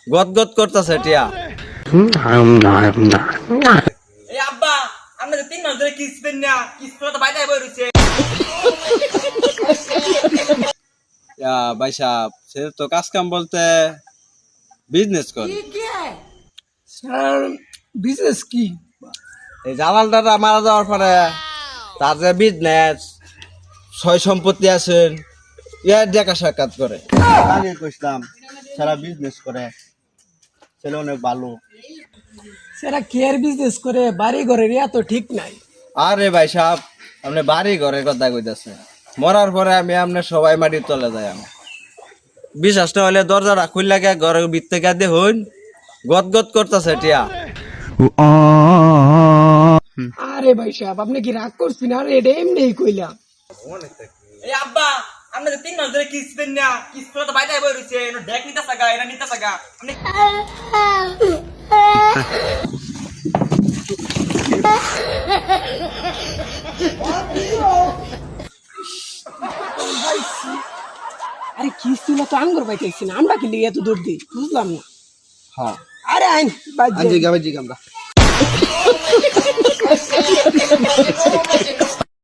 গদ গদ করতেছে টিয়া। এই আব্বা আমরা তো 3 মাস ধরে কিস্তি না কিস্তি তো বাইরে বই রইছে। ভাই সাহেব সে তো কাজ কাম বলতে বিজনেস করে। স্যার বিজনেস কি? এই জালাল দাদা মারা যাওয়ার পরে তার যে বিজনেস সয় সম্পত্তি আছেন ইয়ার দেখা সাক্ষাৎ করে। আমি কইছিলাম সারা বিজনেস করে, ছেলে অনেক ভালো। সেরা কেয়ার বিজনেস করে বাড়ি ঘরের এত ঠিক নাই। আরে ভাই সাহেব আপনি বাড়ি ঘরের কথা কইতাছেন, মরার পরে আমি আপনার সবাই মাটির তলে যাই। আমি বিশ্বাস না হলে দরজাটা খুললে গিয়ে ঘরের ভিতর থেকে দেখুন গদ গদ করতেছে টিয়া। আরে ভাই সাহেব আপনি কি রাগ করছেন? আর এটা এমনি কইলাম। এই আব্বা আমরা তো 3 মাস ধরে কিস্তি না কিস্তি তো বাইরে বই রইছে। এনো ডেক নিতে সাগা এরা নিতে সাগা আপনি আরে কিস্তি না তো আঙ্গুর পাইতেছি না, আমরা কি লিয়ে এত দূর দিই বুঝলাম না। হ্যাঁ আরে আইন বাজে আমরা